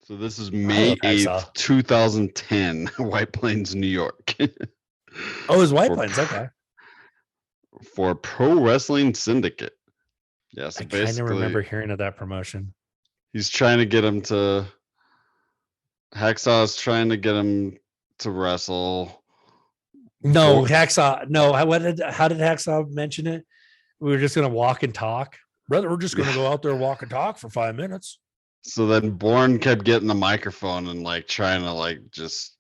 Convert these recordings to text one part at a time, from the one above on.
So this is I May love Hacksaw. 8th, 2010, White Plains, New York. Oh, it was White For Plains. Okay. For Pro Wrestling Syndicate. Yeah, so I kind of remember basically hearing of that promotion. he's trying to get him to Hacksaw's trying to get him to wrestle. No, Hacksaw. No, how did Hacksaw mention it? We were just gonna walk and talk. Brother, we're just gonna go out there, walk and talk for 5 minutes. So then Bourne kept getting the microphone and like trying to like just,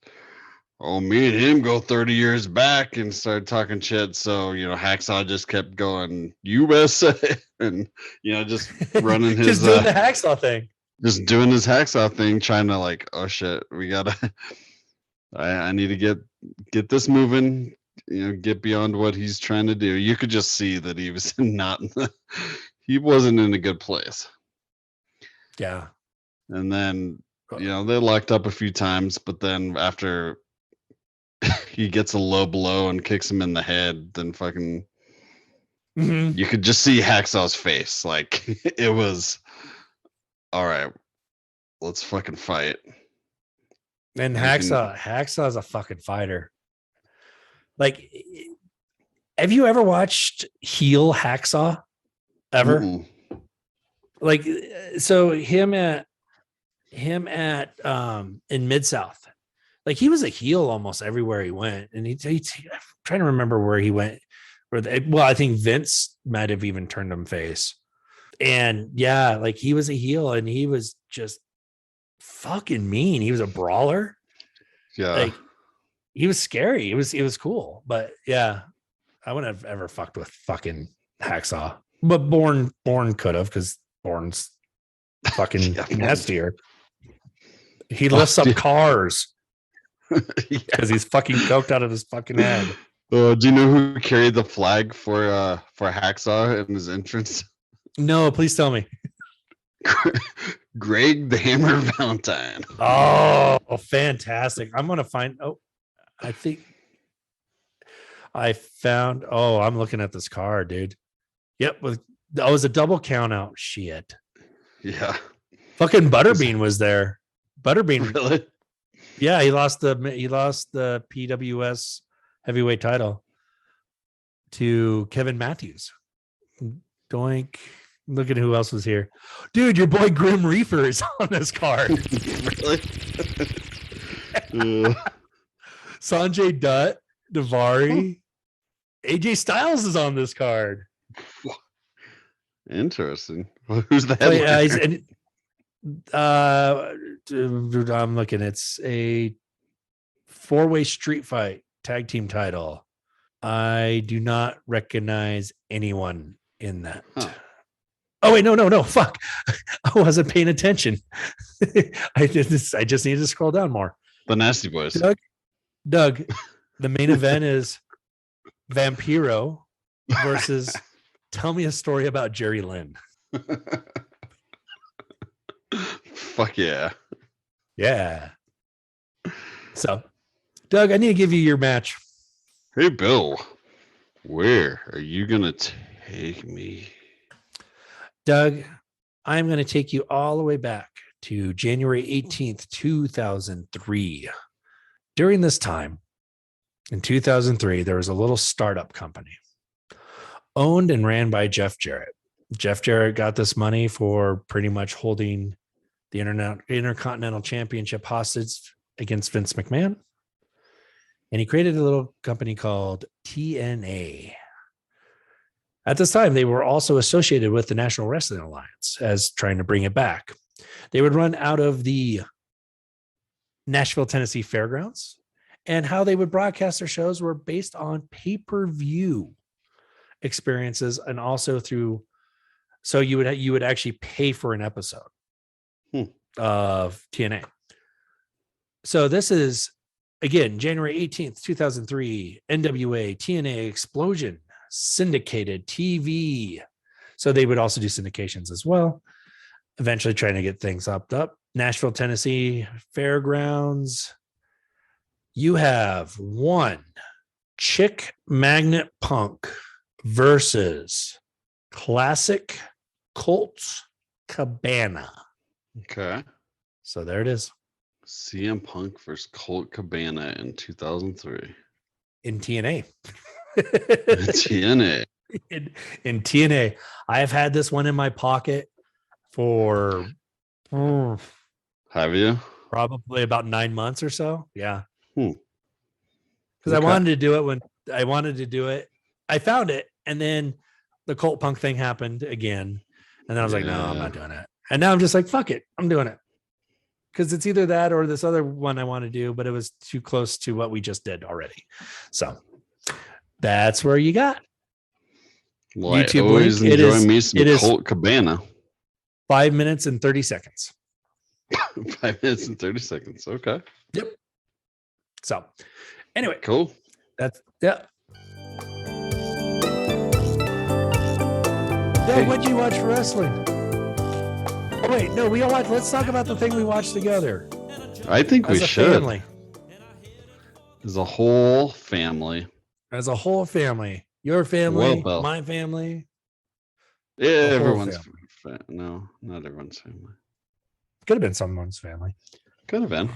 oh, me and him go 30 years back and started talking shit. So, Hacksaw just kept going USA and, just running his, just doing the Hacksaw thing. Just doing his Hacksaw thing, trying to like, oh shit, we gotta, I need to get this moving, get beyond what he's trying to do. You could just see that he was not, he wasn't in a good place. Yeah. And then, they locked up a few times, but then after he gets a low blow and kicks him in the head, then fucking, you could just see Hacksaw's face. Like, it was, all right, let's fucking fight. And Hacksaw's a fucking fighter. Like, have you ever watched heel Hacksaw? Ever? Mm-mm. Like, so him at in Mid-South, like he was a heel almost everywhere he went. And I'm trying to remember where he went. I think Vince might have even turned him face. And yeah, like he was a heel and he was just fucking mean. He was a brawler. Yeah. Like he was scary. It was cool. But yeah, I wouldn't have ever fucked with fucking Hacksaw. But Bourne could have, because Bourne's fucking nastier. He lifts up cars because he's fucking coked out of his fucking head. Do you know who carried the flag for Hacksaw in his entrance? No, please tell me. Greg the Hammer Valentine. Oh, fantastic. I'm going to find. Oh, I think I found. Oh, I'm looking at this card, dude. Yep. It was a double count out. Shit. Yeah. Fucking Butterbean was there. Butterbean. Really? Yeah. He lost the PWS heavyweight title to Kevin Matthews. Doink. Look at who else was here. Dude, your boy Grim Reaper is on this card. Really? Sanjay Dutt, Davari, AJ Styles is on this card. Interesting. Well, who's the headliner? I'm looking. It's a 4-way street fight tag team title. I do not recognize anyone in that. Huh. Oh wait, no, fuck! I wasn't paying attention. I just needed to scroll down more. The Nasty Boys. Doug, the main event is Vampiro versus Tell Me a Story About Jerry Lynn. Fuck yeah. Yeah. So, Doug, I need to give you your match. Hey, Bill, where are you going to take me? Doug, I'm going to take you all the way back to January 18th, 2003. During this time, in 2003, there was a little startup company owned and ran by Jeff Jarrett. Jeff Jarrett got this money for pretty much holding the Intercontinental Championship hostage against Vince McMahon. And he created a little company called TNA. At this time, they were also associated with the National Wrestling Alliance as trying to bring it back. They would run out of the Nashville, Tennessee Fairgrounds, and how they would broadcast their shows were based on pay-per-view experiences, and also through, so you would actually pay for an episode of TNA. So this is, again, January 18th, 2003, NWA, TNA Explosion, syndicated TV. So they would also do syndications as well, eventually trying to get things up. Nashville, Tennessee Fairgrounds. You have one Chick Magnet Punk versus Classic Colts Cabana. Okay. So there it is. CM Punk versus Colt Cabana in 2003. In TNA. TNA. In TNA. I have had this one in my pocket for Have you? probably about 9 months or so. Yeah. Because Okay. I wanted to do it when I wanted to do it. I found it, and then the Colt Punk thing happened again. And then I was like, no, I'm not doing it. And now I'm just like, fuck it. I'm doing it. Because it's either that or this other one I want to do, but it was too close to what we just did already. So that's where you got. Well, YouTube I always link. Enjoy me some Colt Cabana. 5 minutes and 30 seconds. 5 minutes and 30 seconds. Okay. Yep. So anyway. Cool. That's, yeah. Yeah, what'd you watch for wrestling? Oh, wait, no, we all watch. Let's talk about the thing we watched together. I think we should. Family. As a whole family. As a whole family. Your family, my family. Yeah, everyone's family. No, not everyone's family. Could have been someone's family. Could have been.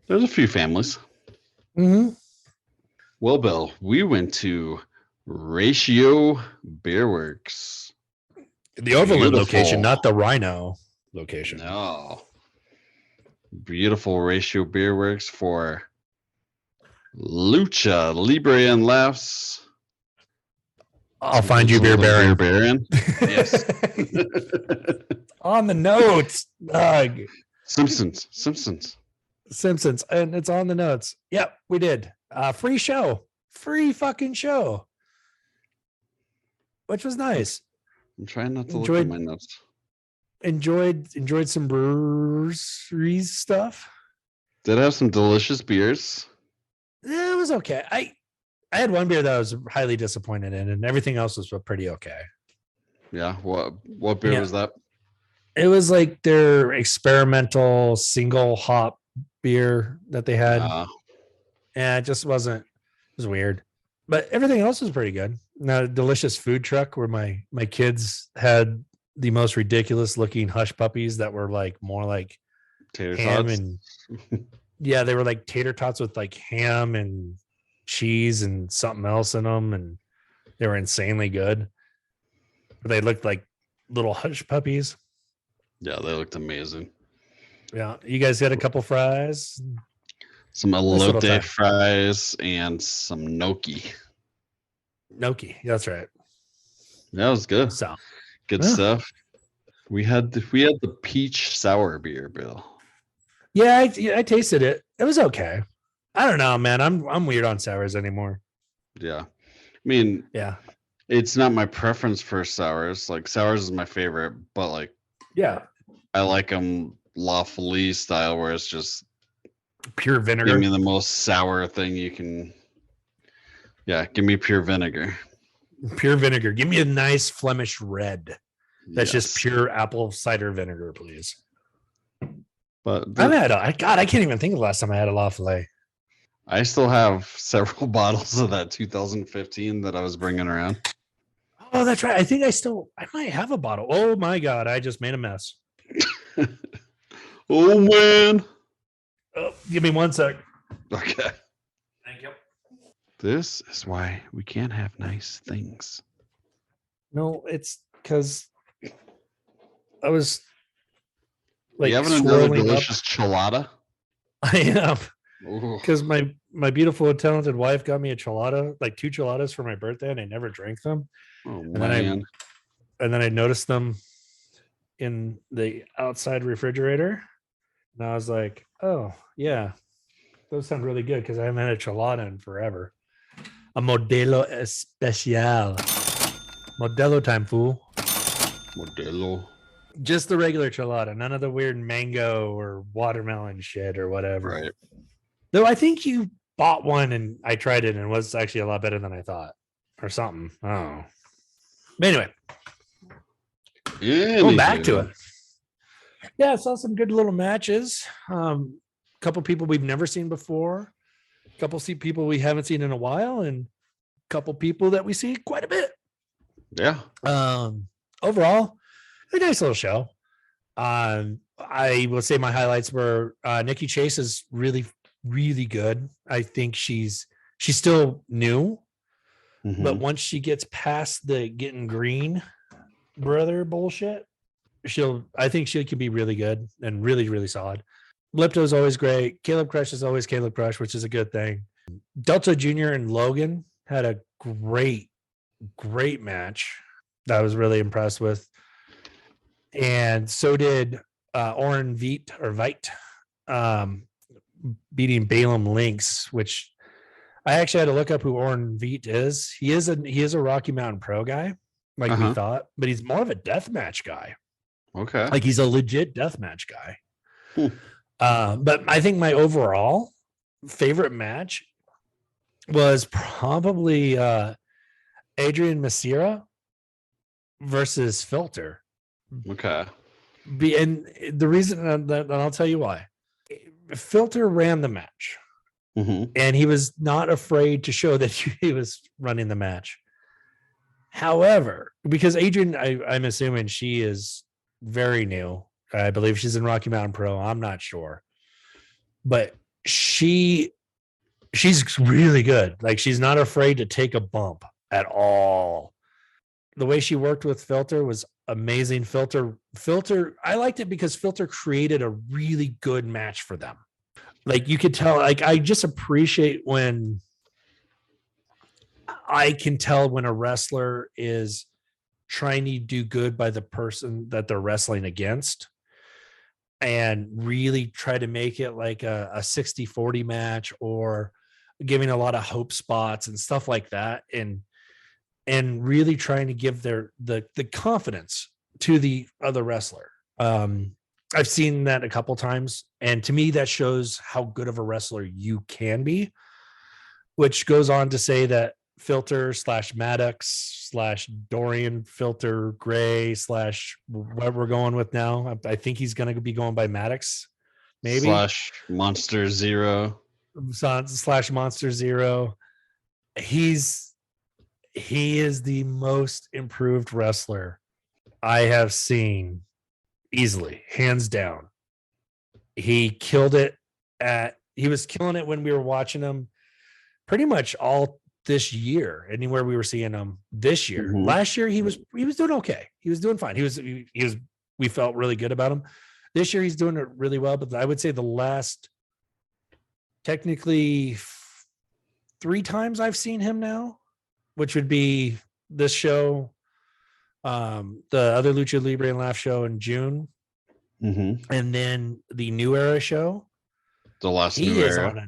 There's a few families. Mm-hmm. Well, Bill, we went to Ratio Beer Works. The Overland location, not the Rhino location. No. Beautiful Ratio Beer Works for Lucha Libre and Laughs. I'll find you, Beer Baron. Beer Baron. Yes. On the notes, Doug. Simpsons. And it's on the notes. Yep, we did. Free show. Free fucking show. Which was nice. I'm trying not to look at my notes. Enjoyed some breweries stuff. Did have some delicious beers. It was okay. I had one beer that I was highly disappointed in, and everything else was pretty okay. Yeah. What beer was that? It was like their experimental single hop beer that they had. And it just wasn't. It was weird, but everything else was pretty good. Now, a delicious food truck where my kids had the most ridiculous looking hush puppies that were like more like tater ham tots. And yeah, they were like tater tots with like ham and cheese and something else in them, and they were insanely good. But they looked like little hush puppies. Yeah, they looked amazing. Yeah, you guys had a couple fries. Some elote fries and some gnocchi. Gnocchi, that's right. That was good. So good stuff. We had the peach sour beer, Bill. Yeah, I tasted it. It was okay. I don't know, man. I'm weird on sours anymore. Yeah, I mean, yeah, it's not my preference for sours. Like sours is my favorite, but like, yeah, I like them lawfully style where it's just pure vinegar. Give me the most sour thing you can. Yeah, give me pure vinegar. Pure vinegar. Give me a nice Flemish red. That's just pure apple cider vinegar, please. But I can't even think of the last time I had a lawfully. I still have several bottles of that 2015 that I was bringing around. Oh, that's right. I think I might have a bottle. Oh my God, I just made a mess. Oh man. Oh, give me 1 sec. Okay. Thank you. This is why we can't have nice things. No, it's because I was like, you having another delicious chelada? I am. Because my beautiful and talented wife got me a chelada, like 2 cheladas for my birthday, and I never drank them. Oh, man. And then I noticed them in the outside refrigerator. And I was like, oh, yeah, those sound really good because I haven't had a chelada in forever. A Modelo Especial. Modelo time, fool. Modelo. Just the regular chelada, none of the weird mango or watermelon shit or whatever. Right. Though I think you bought one and I tried it and it was actually a lot better than I thought or something. Oh. But anyway. Going back to it. Yeah, I saw some good little matches. Couple people we've never seen before. Couple people we haven't seen in a while, and couple people that we see quite a bit. Yeah. Overall, a nice little show. I will say my highlights were Nikki Chase is really, really good. I think she's still new, but once she gets past the getting green brother bullshit, I think she can be really good and really, really solid. Lipto's always great. Caleb Crush is always Caleb Crush, which is a good thing. Delta Jr. and Logan had a great match that I was really impressed with. And so did Oren Veit, beating Balaam Lynx, which I actually had to look up who Oren Veit is. He is a Rocky Mountain Pro guy, like we thought, but he's more of a deathmatch guy. Okay. Like he's a legit deathmatch guy. But I think my overall favorite match was probably Adrian Messira versus Filter. Okay. And the reason that I'll tell you why. Filter ran the match, and he was not afraid to show that he was running the match. However, because Adrian, I'm assuming she is very new. I believe she's in Rocky Mountain Pro. I'm not sure, but she's really good. Like she's not afraid to take a bump at all. The way she worked with Filter was amazing. Filter, I liked it because Filter created a really good match for them. Like you could tell, like I just appreciate when I can tell when a wrestler is trying to do good by the person that they're wrestling against and really try to make it like a 60-40 match or giving a lot of hope spots and stuff like that. And really trying to give the confidence to the other wrestler. I've seen that a couple times, and to me that shows how good of a wrestler you can be, which goes on to say that Filter / Maddox / Dorian Filter Gray / what we're going with now. I think he's going to be going by Maddox, maybe / Monster Zero / Monster Zero. He is the most improved wrestler I have seen, easily, hands down. He killed it he was killing it when we were watching him pretty much all this year, anywhere we were seeing him this year. Last year he was doing okay. He was doing fine. We felt really good about him. This year he's doing it really well, but I would say the last technically 3 times I've seen him now, which would be this show, the other Lucha Libre and Laugh show in June, and then the New Era show. The last New Era.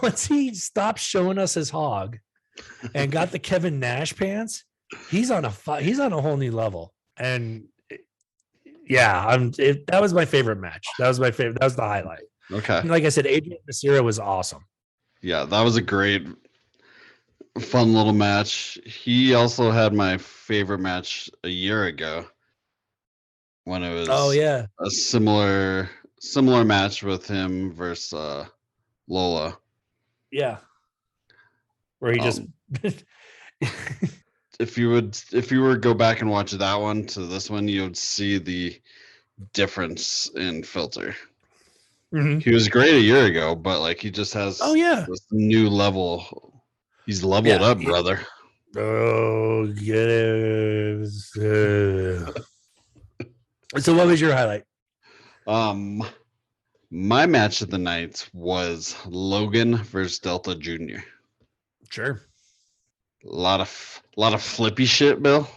Once he stopped showing us his hog and got the Kevin Nash pants, he's on a whole new level. And that was my favorite match. That was the highlight. Okay. And like I said, Adrian Messira was awesome. Yeah, that was a great, fun little match. He also had my favorite match a year ago when it was a similar match with him versus Lola. Yeah. Where he just if you were to go back and watch that one to this one, you would see the difference in Filter. He was great a year ago, but like he just has this new level. He's leveled up, brother. Oh, yes. So what was your highlight? My match of the night was Logan versus Delta Jr. Sure. A lot of flippy shit, Bill.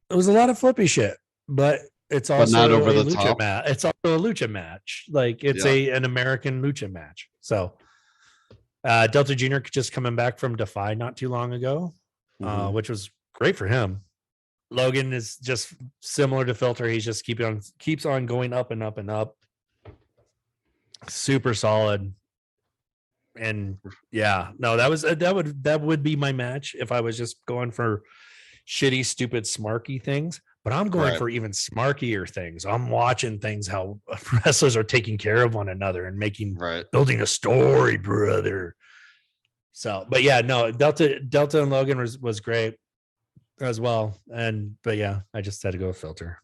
It was a lot of flippy shit, but it's also not over the top. It's also a lucha match. Like it's an American lucha match. So Delta Jr. just coming back from Defy not too long ago, which was great for him. Logan is just similar to Filter. He's just keeps on going up and up and up. Super solid. And that would be my match if I was just going for shitty, stupid, smarky things. But I'm going for even smarkier things. I'm watching things how wrestlers are taking care of one another and building a story, brother. So, but Delta and Logan was great as well. But I just had to go with Filter.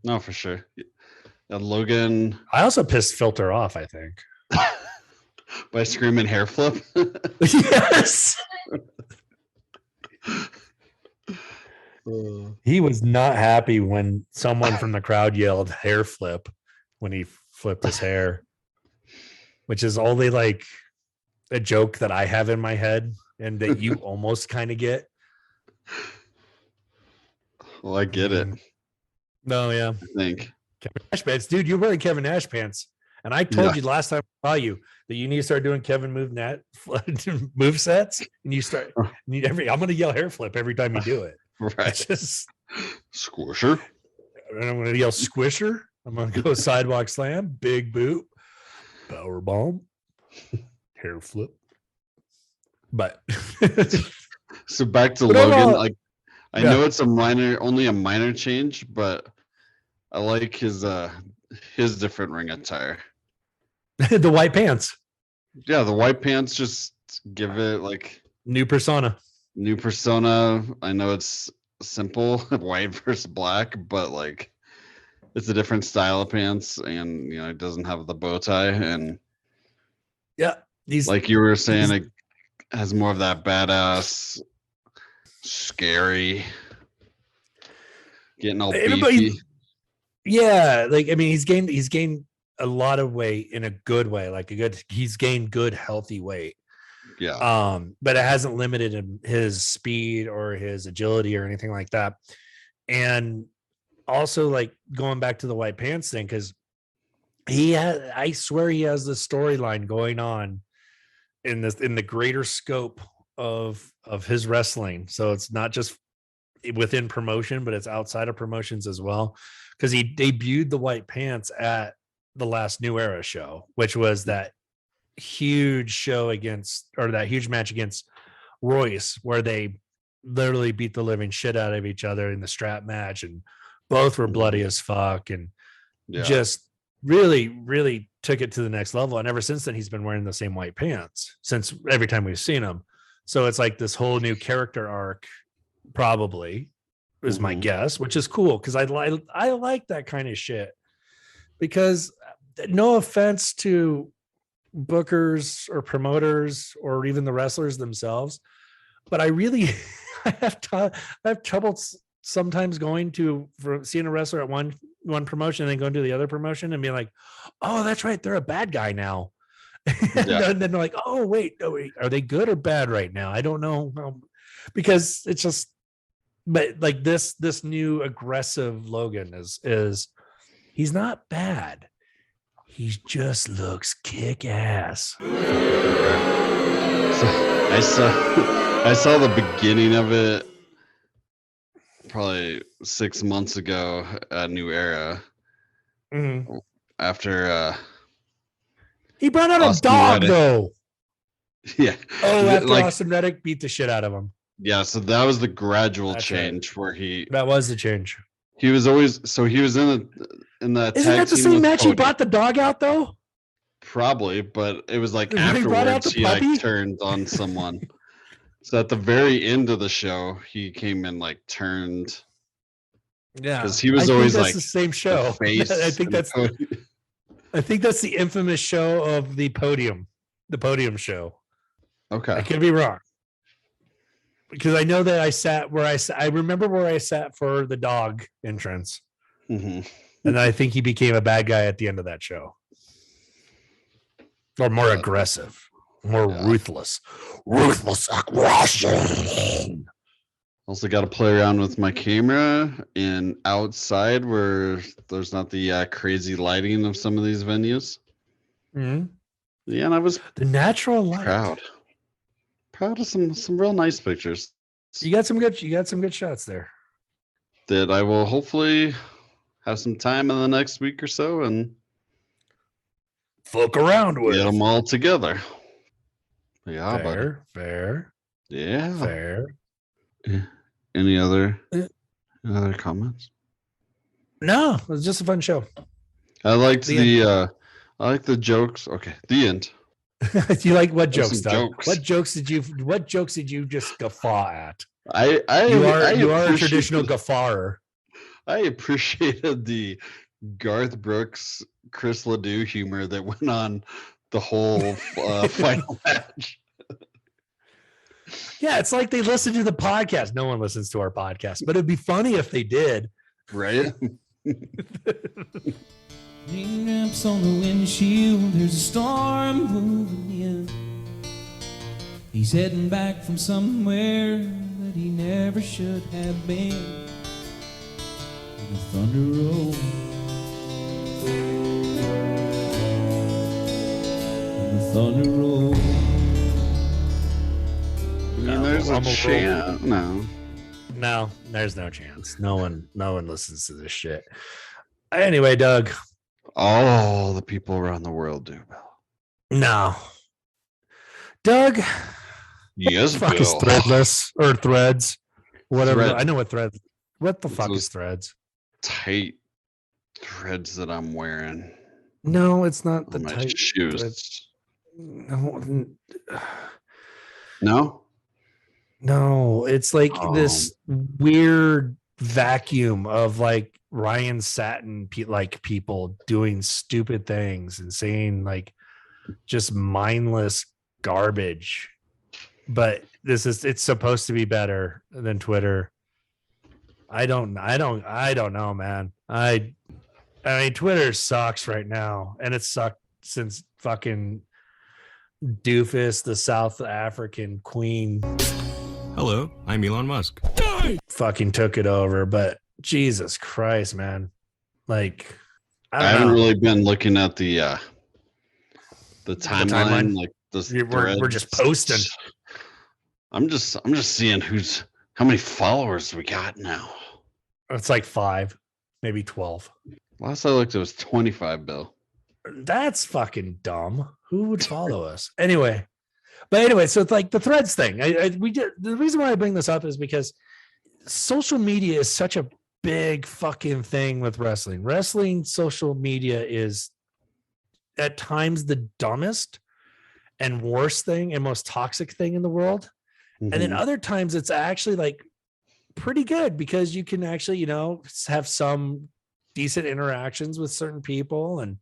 No, for sure. Logan. I also pissed Filter off, I think. By screaming hair flip. Yes. He was not happy when someone from the crowd yelled hair flip when he flipped his hair, which is only like a joke that I have in my head and that you almost kind of get. Well, I get it. No, yeah. I think. Kevin Nash pants. Dude, you're wearing Kevin Nash pants. And I told you last time I saw you that you need to start doing Kevin move sets. And you start, I'm going to yell hair flip every time you do it. Right. Just Squisher. And I'm going to yell squisher. I'm going to go sidewalk slam, big boot, power bomb, hair flip. But so back to Logan. Like, I know it's only a minor change, but I like his different ring attire. The white pants. Yeah, the white pants just give it like new persona. I know it's simple, white versus black, but like it's a different style of pants, and it doesn't have the bow tie, and like you were saying, it has more of that badass, scary, getting all beefy. Yeah, like I mean, he's gained a lot of weight in a good way, he's gained good healthy weight. Yeah. But it hasn't limited his speed or his agility or anything like that. And also, like going back to the white pants thing, because I swear he has this storyline going on in the greater scope of his wrestling. So it's not just within promotion, but it's outside of promotions as well. Because he debuted the white pants at the last New Era show, which was that huge match against Royce, where they literally beat the living shit out of each other in the strap match, and both were bloody as fuck, and just really, really took it to the next level. And ever since then, he's been wearing the same white pants since every time we've seen him. So it's like this whole new character arc, probably is my guess, which is cool because I like that kind of shit. Because no offense to bookers or promoters or even the wrestlers themselves, but I really I have trouble sometimes going for seeing a wrestler at one promotion and then going to the other promotion and being like, oh, that's right, they're a bad guy now. And then they're like, oh wait, are they good or bad right now? I don't know, because it's just, but like this new aggressive Logan is he's not bad. He just looks kick ass. So I saw the beginning of it probably 6 months ago at New Era. Mm-hmm. After he brought out a dog though. Yeah. Oh, after Austin Reddick beat the shit out of him. Yeah, so that was the gradual change where that was the change. He was always he was in the isn't that the same match he brought the dog out though? Probably, but it was like afterwards he like turned on someone. So at the very end of the show, he came and like turned. Yeah, because he was always like the same show. I think that's the infamous show of the podium show. Okay, I could be wrong, because I know that I sat where I remember where I sat for the dog entrance, and I think he became a bad guy at the end of that show, or more aggressive, more ruthless aggression. Also got to play around with my camera and outside where there's not the crazy lighting of some of these venues. Mm-hmm. Yeah, and I was the natural light. Proud of some real nice pictures. You got some good shots there. That I will hopefully have some time in the next week or so and fuck around with. Get them all together. Yeah, fair. Yeah, fair. Any other comments? No, it was just a fun show. I liked I like the jokes. Okay, the end. Do you like what jokes, Doug? What jokes did you just guffaw at? You are a traditional guffawer. I appreciated the Garth Brooks, Chris Ledoux humor that went on the whole final match. Yeah, it's like they listen to the podcast. No one listens to our podcast, but it'd be funny if they did. Right? Raindrops on the windshield, there's a storm moving in. He's heading back from somewhere that he never should have been. The thunder rolls. The thunder rolls. There's a chance. No, there's no chance. No one listens to this shit. Anyway, Doug. All the people around the world do, Bill. No. Doug. Yes, fuck Bill. Is Threadless or Threads? Whatever. Thread. I know what Threads. What the fuck is Threads? Tight threads that I'm wearing. No, it's not the my tight shoes. Threads. No, it's like this weird vacuum of like Ryan Satin like people doing stupid things and saying like just mindless garbage. But it's supposed to be better than Twitter. I don't know, man. I mean, Twitter sucks right now, and it sucked since fucking Doofus, the South African queen. Hello, I'm Elon Musk. Fucking took it over, but Jesus Christ, man. Like, I haven't really been looking at the timeline. Like we're just posting. I'm just seeing how many followers we got now. It's like 5, maybe 12. Last I looked, it was 25, Bill. That's fucking dumb. Who would follow us? Anyway, so it's like the Threads thing. The reason why I bring this up is because social media is such a big fucking thing with wrestling. Wrestling social media is at times the dumbest and worst thing and most toxic thing in the world. Mm-hmm. And then other times it's actually like pretty good because you can actually, have some decent interactions with certain people, and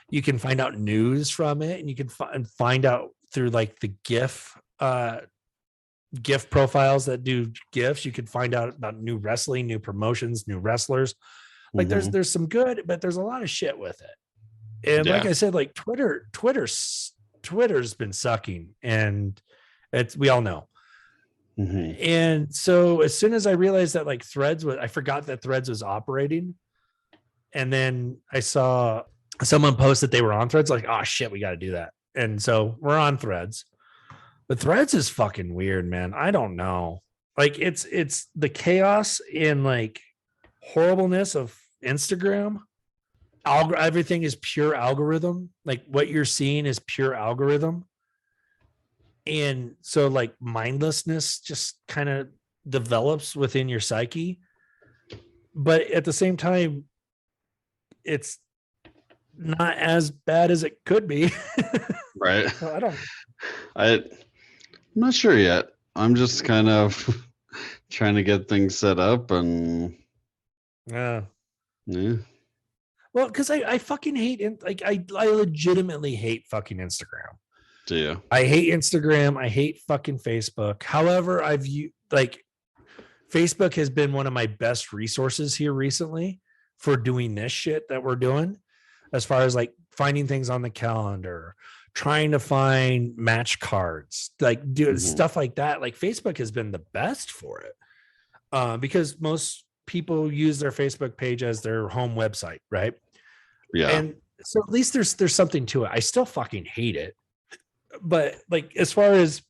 you can find out news from it, and you can find out through like the GIF profiles that do GIFs. You can find out about new wrestling, new promotions, new wrestlers. Like there's some good, but there's a lot of shit with it. And like I said, like Twitter's been sucking, and we all know. Mm-hmm. And so as soon as I realized that like I forgot that Threads was operating. And then I saw someone post that they were on Threads, like, oh shit, we got to do that. And so we're on Threads, but Threads is fucking weird, man. I don't know. Like it's the chaos and like horribleness of Instagram. Everything is pure algorithm. Like what you're seeing is pure algorithm. And so like mindlessness just kind of develops within your psyche. But at the same time, it's not as bad as it could be. Right. So I'm not sure yet. I'm just kind of trying to get things set up and yeah. Well, because I fucking hate I legitimately hate fucking Instagram. Do you? I hate Instagram. I hate fucking Facebook. However, Facebook has been one of my best resources here recently for doing this shit that we're doing, as far as like finding things on the calendar, trying to find match cards, like do stuff like that. Like Facebook has been the best for it, because most people use their Facebook page as their home website, right? Yeah. And so at least there's something to it. I still fucking hate it. But like as far as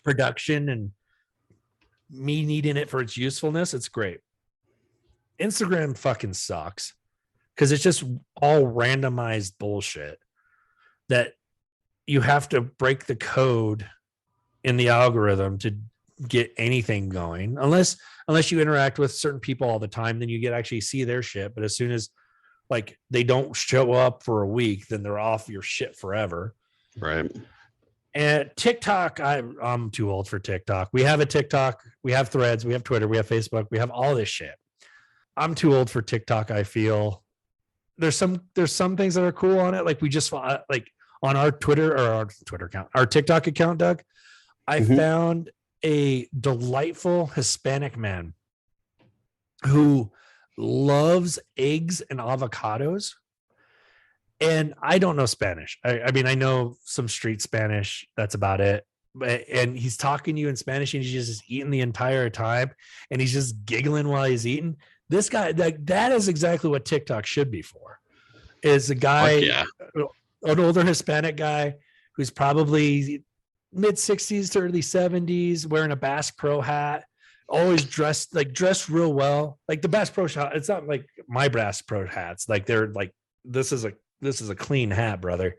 production and me needing it for its usefulness, it's great. Instagram fucking sucks because it's just all randomized bullshit that you have to break the code in the algorithm to get anything going. Unless you interact with certain people all the time, then you get actually see their shit. But as soon as like they don't show up for a week, then they're off your shit forever. Right. And TikTok, I'm too old for TikTok. We have a TikTok, we have Threads, we have Twitter, we have Facebook, we have all this shit. I'm too old for TikTok. I feel there's some things that are cool on it. Like we just like on our Twitter account, our TikTok account, Doug. I found a delightful Hispanic man who loves eggs and avocados. And I don't know Spanish. I mean, I know some street Spanish. That's about it. And he's talking to you in Spanish and he's just eating the entire time. And he's just giggling while he's eating. This guy, that is exactly what TikTok should be for. Is a guy, an older Hispanic guy who's probably mid 60s to early 70s, wearing a Bass Pro hat, always dressed real well. Like the Bass Pro hat, it's not like my Bass Pro hats. Like they're like, this is a clean hat, brother.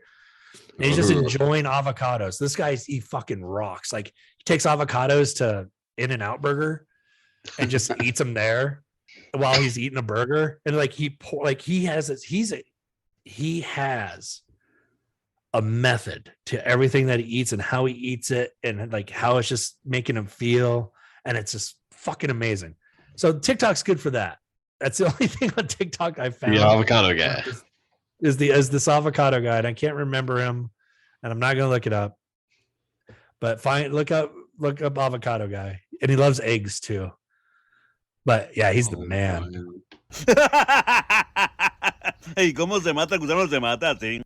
And he's just enjoying avocados. This guy, he fucking rocks. Like he takes avocados to In-N-Out Burger and just eats them there while he's eating a burger. And like he has a method to everything that he eats and how he eats it and like how it's just making him feel. And it's just fucking amazing. So TikTok's good for that. That's the only thing on TikTok I found. The avocado guy is this avocado guy, and I can't remember him, and I'm not gonna look it up. But look up avocado guy, and he loves eggs too. But yeah, he's the man. Hey, cómo se mata, gusano se mata, sí.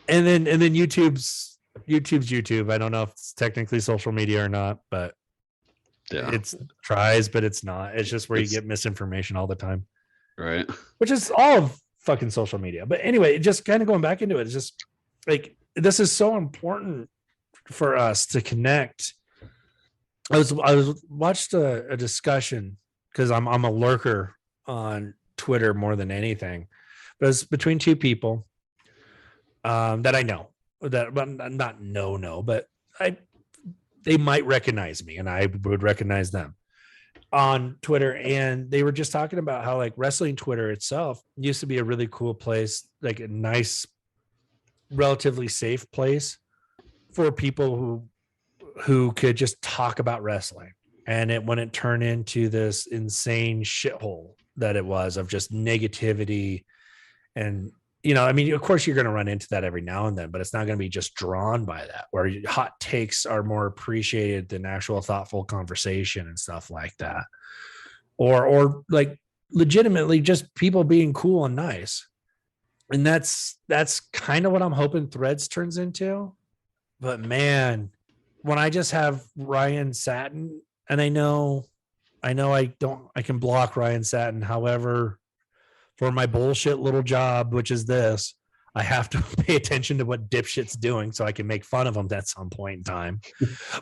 And then YouTube's YouTube. I don't know if it's technically social media or not, but it's tries, but it's not. It's just where you get misinformation all the time, right? Which is all of fucking social media. But anyway, just kind of going back into it, it's just like this is so important for us to connect. I watched a discussion because I'm a lurker on Twitter more than anything, but it's between two people that I know that, but not know, but they might recognize me and I would recognize them on Twitter. And they were just talking about how like wrestling Twitter itself used to be a really cool place, like a nice, relatively safe place for people who could just talk about wrestling. And when it turned into this insane shithole that it was of just negativity. And, you know, I mean, of course you're going to run into that every now and then, but it's not going to be just drawn by that, where hot takes are more appreciated than actual thoughtful conversation and stuff like that. Or like legitimately just people being cool and nice. And that's kind of what I'm hoping Threads turns into. But man, when I just have Ryan Satin, and I know I can block Ryan Satin. However, for my bullshit little job, which is this, I have to pay attention to what dipshit's doing so I can make fun of him at some point in time.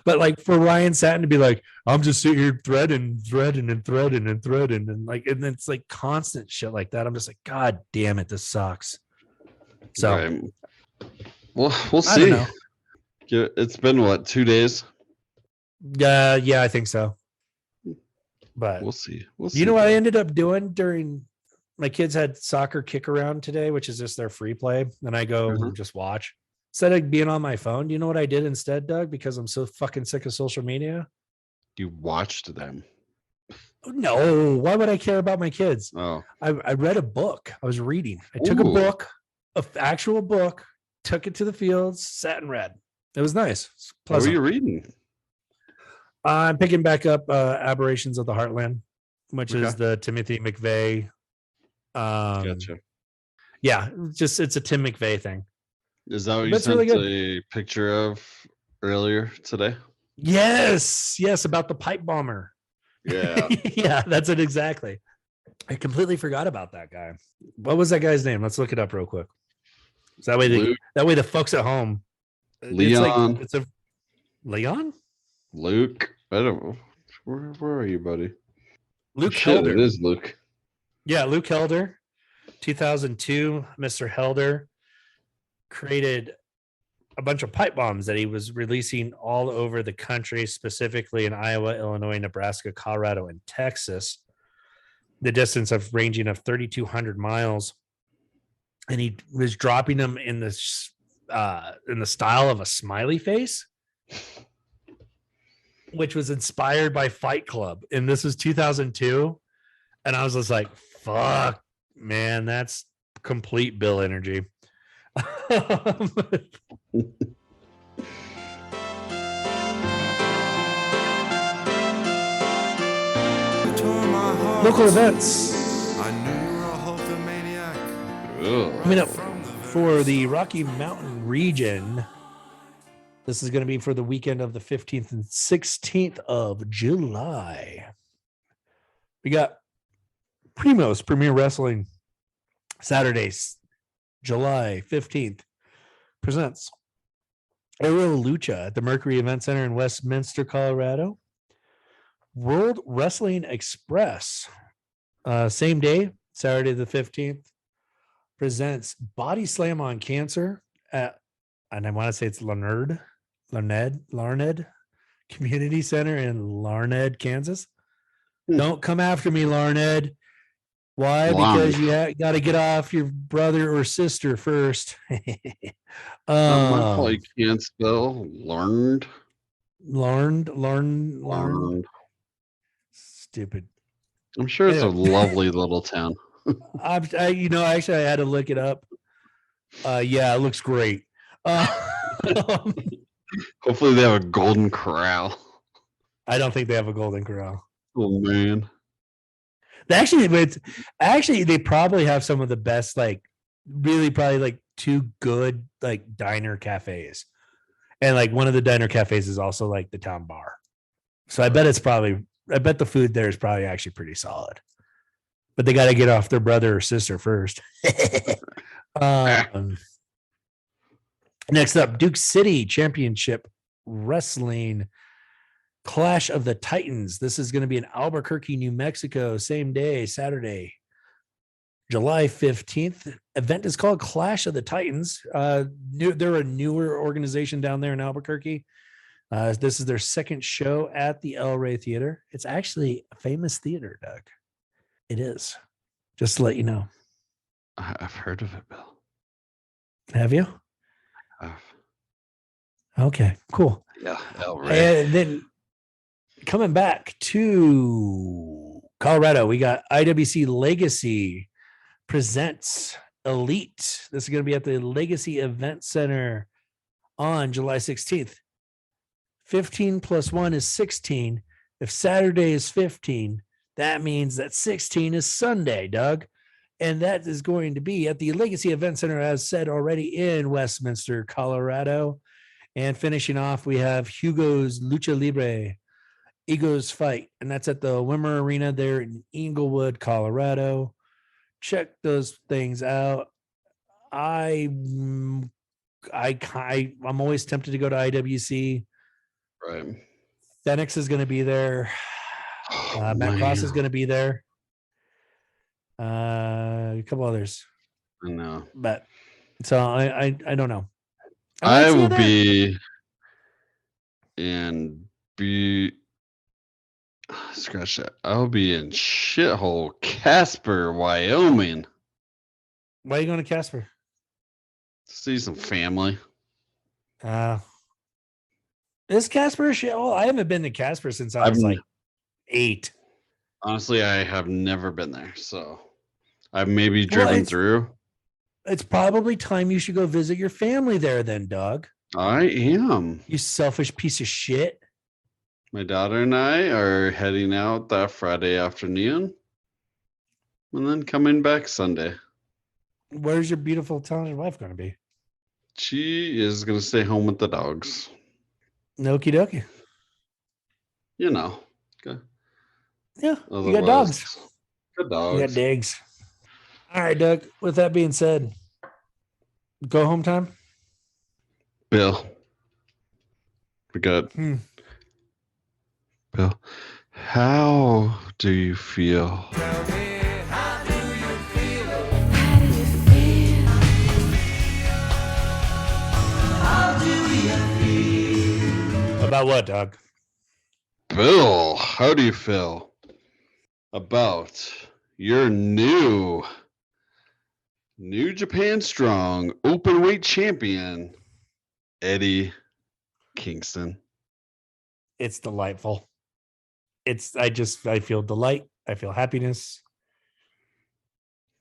But like for Ryan Satin to be like, I'm just sitting here threading, and like, and it's like constant shit like that. I'm just like, God damn it, this sucks. So, right. Well, we'll see. It's been what, 2 days? Yeah, I think so. But we'll see. You know what I ended up doing during my kids had soccer kick around today, which is just their free play, and I go just watch instead of being on my phone. Do you know what I did instead, Doug? Because I'm so fucking sick of social media. You watched them. No, why would I care about my kids? Oh, I read a book. I was reading. I took a book, an actual book, took it to the fields, sat and read. It was nice. What were you reading? I'm picking back up Aberrations of the Heartland, which is the Timothy McVeigh. Gotcha. Yeah, it's a Tim McVeigh thing. Is that what you sent a picture of earlier today? Yes, about the pipe bomber. Yeah. Yeah, that's it exactly. I completely forgot about that guy. What was that guy's name? Let's look it up real quick. So that way the folks at home. Leon. It's a Leon? Luke. I don't know. Where are you, buddy? Luke Helder. It is Luke. Yeah, Luke Helder. 2002, Mr. Helder created a bunch of pipe bombs that he was releasing all over the country, specifically in Iowa, Illinois, Nebraska, Colorado, and Texas. The distance ranging of 3,200 miles. And he was dropping them in the style of a smiley face, which was inspired by Fight Club. And this was 2002. And I was just like, fuck, man, that's complete Bill energy. Local events. I knew you were a hulkamaniac. Coming up for the Rocky Mountain region. This is going to be for the weekend of the 15th and 16th of July. We got Primo's Premier Wrestling Saturdays, July 15th, presents Aero Lucha at the Mercury Event Center in Westminster, Colorado. World Wrestling Express, same day, Saturday the 15th, presents Body Slam on Cancer at, and I want to say it's Larned Community Center in Larned, Kansas. Don't come after me, Larned. Why? Because you got to get off your brother or sister first. My fault you can't spell learned. Learned. Stupid. I'm sure it's a lovely little town. Actually, I had to look it up. Yeah, it looks great. Hopefully they have a golden corral. I don't think they have a golden corral. Oh man. Actually, they probably have some of the best, like really probably like two good like diner cafes. And like one of the diner cafes is also like the town bar. So I bet the food there is probably actually pretty solid. But they got to get off their brother or sister first. Next up, Duke City Championship Wrestling Clash of the Titans. This is going to be in Albuquerque, New Mexico, same day, Saturday, July 15th. Event is called Clash of the Titans. They're a newer organization down there in Albuquerque. This is their second show at the El Rey Theater. It's actually a famous theater, Doug. It is. Just to let you know. I've heard of it, Bill. Have you? Okay, cool. Yeah, El Rey. And then coming back to Colorado, we got IWC Legacy presents Elite. This is going to be at the Legacy Event Center on July 16th. 15 plus 1 is 16. If Saturday is 15, that means that 16 is Sunday, Doug. And that is going to be at the Legacy Event Center, as said already, in Westminster, Colorado. And finishing off, we have Hugo's Lucha Libre, Egos Fight. And that's at the Wimmer Arena there in Inglewood, Colorado. Check those things out. I'm always tempted to go to IWC. Right. Phoenix is going to be there. Matt Cross is going to be there. A couple others. I know. But so I don't know. I will be in scratch that. I'll be in shithole Casper, Wyoming. Why are you going to Casper? See some family. Is Casper a shithole? I haven't been to Casper since I was like 8. Honestly, I have never been there, so I've maybe driven through. It's probably time you should go visit your family there then, Doug. I am. You selfish piece of shit. My daughter and I are heading out that Friday afternoon and then coming back Sunday. Where's your beautiful, talented wife going to be? She is going to stay home with the dogs. Okie dokie. You know. Okay. Yeah, you got dogs. Good dogs. You got digs. All right, Doug. With that being said, go home time. Bill. We got Bill. How do you feel? Tell me, how do you feel? How do you feel? About what, Doug? Bill, how do you feel about your New Japan Strong Openweight Champion, Eddie Kingston? It's delightful. I feel delight. I feel happiness.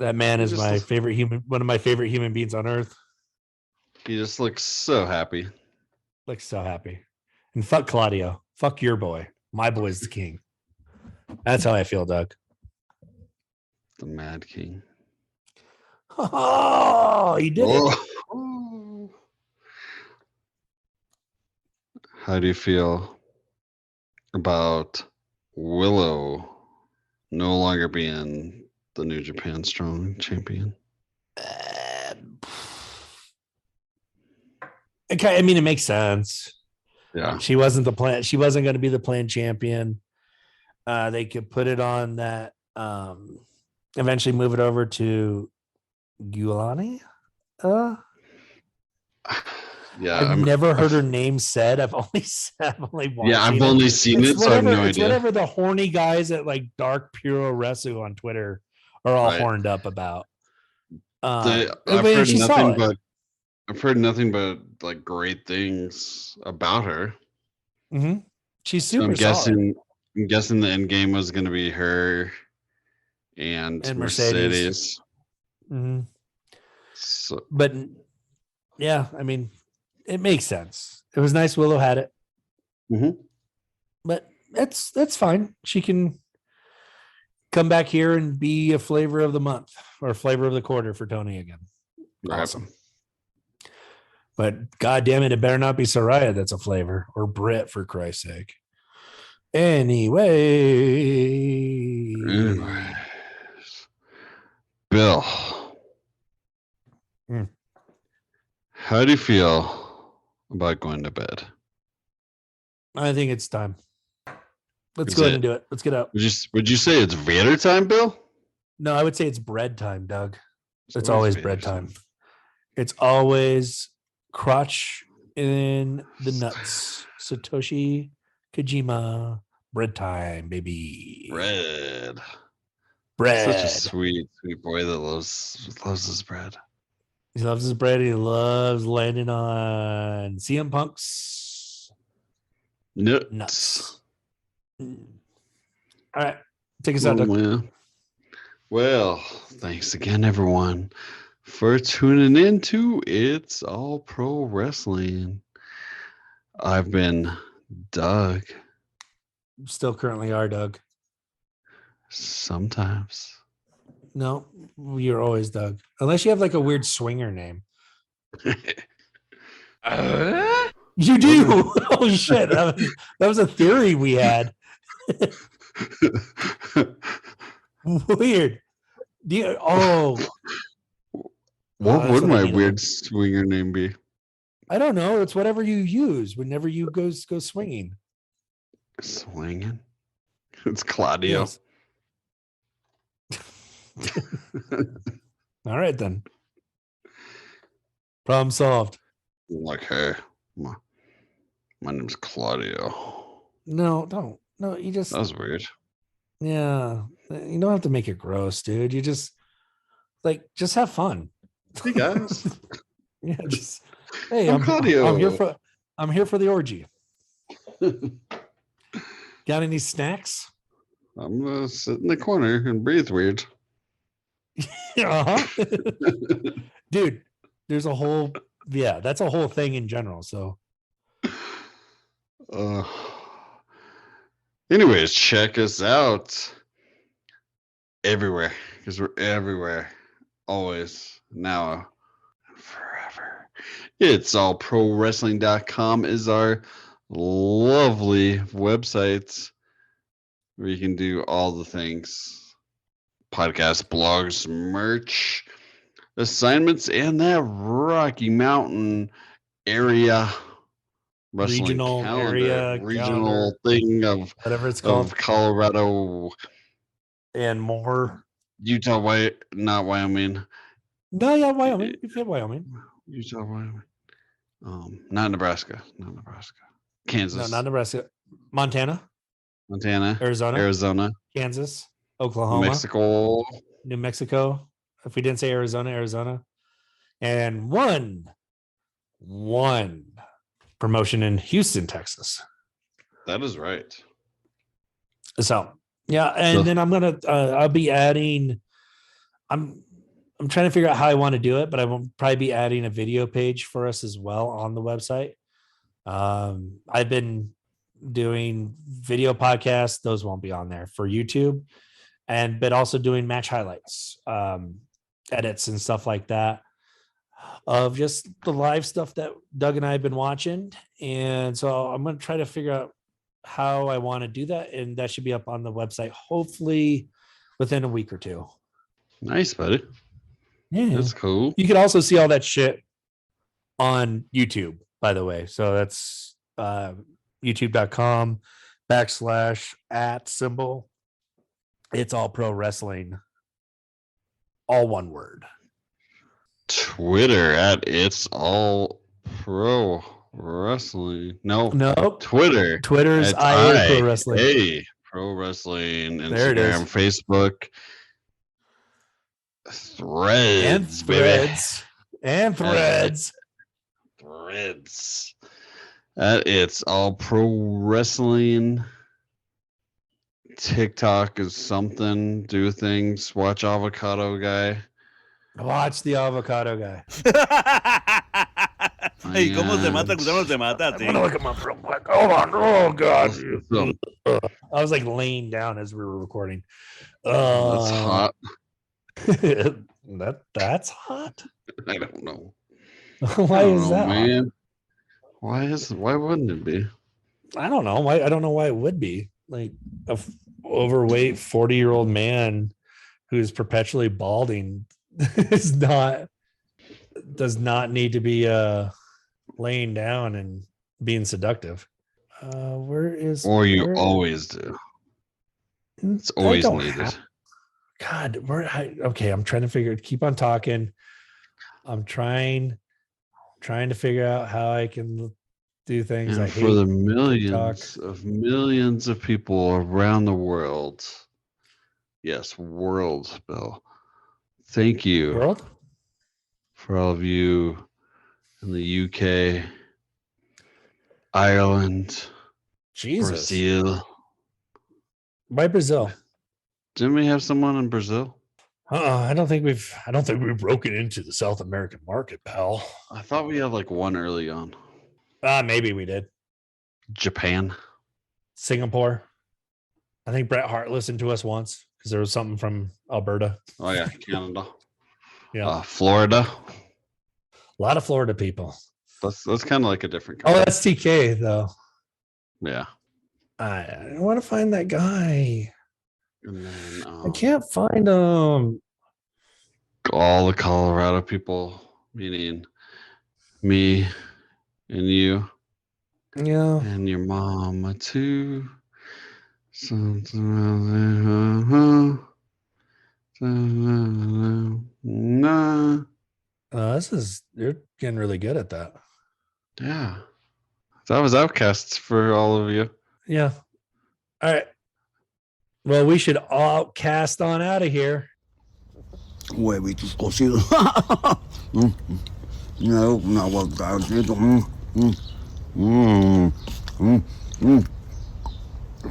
That man is my favorite one of my favorite human beings on earth. He just looks so happy. Looks so happy. And fuck Claudio. Fuck your boy. My boy's the king. That's how I feel, Doug. The Mad King. Oh, you did it. Oh. How do you feel about Willow no longer being the New Japan Strong Champion? Okay, I mean, it makes sense. Yeah. She wasn't the plan. She wasn't going to be the planned champion. They could put it on that. Eventually move it over to Gulani. Yeah, I've never heard her name said. I've only watched. Yeah, I've only seen it, so I have no idea. Whatever the horny guys at like Dark Puro Resu on Twitter are all horned up about. I've heard nothing but like great things about her. Mm-hmm. She's super. I'm guessing the end game was going to be her and Mercedes. Mm-hmm. So, but yeah, I mean, it makes sense. It was nice Willow had it. Mm-hmm. But that's fine. She can come back here and be a flavor of the month or flavor of the quarter for Tony again. Awesome. But God damn it better not be Soraya that's a flavor, or Britt, for Christ's sake. Anyways. Bill, how do you feel about going to bed? I think it's time. Let's go ahead and do it. Let's get up. Would you say it's Vader time, Bill? No, I would say it's bread time, Doug. It's always bread time. It's always crotch in the nuts. Satoshi Kojima, bread time, baby. Bread. Such a sweet boy that loves his bread. He loves his bread. He loves landing on CM Punk's nuts. All right. Take us out, Doug. Well, thanks again, everyone, for tuning in to It's All Pro Wrestling. I've been Doug. Still currently are, Doug. Sometimes. No, you're always Doug. Unless you have like a weird swinger name. You do. Oh shit. That was a theory we had. Weird. What would my weird swinger name be? I don't know. It's whatever you use whenever you go swinging. Swinging? It's Claudio. Yes. All right then. Problem solved. Like, hey, my name's Claudio. No, don't. No, you just. That was weird. Yeah, you don't have to make it gross, dude. You just have fun. Hey guys. Yeah, just hey, I'm Claudio. I'm here for the orgy. Got any snacks? I'm gonna sit in the corner and breathe weird. Uh-huh. Dude, there's a whole that's a whole thing in general. So anyways, check us out everywhere, because we're everywhere, always, now, and forever. It's all prowrestling.com is our lovely website where you can do all the things: podcasts, blogs, merch, assignments, and that Rocky Mountain area wrestling regional calendar, regional thing of whatever it's called, of Colorado and more. Utah, not Wyoming. No, yeah, Wyoming. You said Wyoming. Utah, Wyoming. Not Nebraska. Kansas. No, not Nebraska. Montana. Arizona. Kansas. Oklahoma. New Mexico. If we didn't say Arizona. And one promotion in Houston, Texas. That is right. So yeah, and then I'm gonna I'll be adding. I'm I'm trying to figure out how I want to do it, but I will probably be adding a video page for us as well on the website. I've been doing video podcasts; those won't be on there for YouTube, but also doing match highlights, edits, and stuff like that of just the live stuff that Doug and I have been watching. And so I'm going to try to figure out how I want to do that, and that should be up on the website hopefully within a week or two. Nice, buddy. Yeah, That's cool. you can also see all that shit on YouTube, by the way. So that's youtube.com/@ It's All Pro Wrestling. All one word. Twitter @It's All Pro Wrestling. Nope. Twitter. Twitter's IA Pro Wrestling. Hey, Pro Wrestling. There it is. Instagram, Facebook. Threads. Threads. Threads. It's All Pro Wrestling. TikTok is something. Do things. Watch Avocado Guy. Watch the Avocado Guy. Hey, ¿cómo se mata? ¿Cómo se mata? I'm gonna look him up real quick. Hold on. Oh God. So, I was like laying down as we were recording. that's hot. That's hot. I don't know. Why I don't is know, that, man? Why wouldn't it be? I don't know. I don't know why it would be like a overweight 40-year-old man who's perpetually balding does not need to be laying down and being seductive. Or you always do. It's always needed. God, okay, I'm trying to figure. Keep on talking. I'm trying to figure out how I can do things. And I hate for the TikTok. millions of people around the world. Yes, world, Bill. Thank you World. for all of you in the UK, Ireland, Jesus. Brazil. Why Brazil? Didn't we have someone in Brazil? I don't think we've broken into the South American market, pal. I thought we had like one early on. Maybe we did. Japan. Singapore. I think Bret Hart listened to us once because there was something from Alberta. Oh yeah, Canada. Yeah, Florida. a lot of Florida people. That's kind of like a different Oh, country. that's TK though. Yeah. I want to find that guy. And then I can't find him. all the Colorado people, meaning me and you Yeah. and your mama too. Something nah. You're getting really good at that. Yeah. That was Outcasts for all of you. Yeah. All right. Well, we should all cast on out of here. Huevitos cocidos. No, un aguacatito.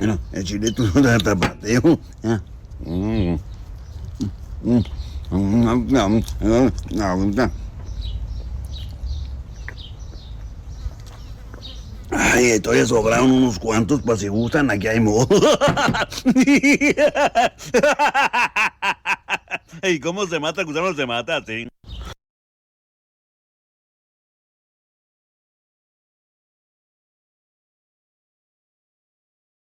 Mira, el chilito de tapateo. Ay, todavía sobraron unos cuantos, para si gustan, aquí hay modo. Hey, ¿cómo se mata? ¿Cómo se mata? Sí.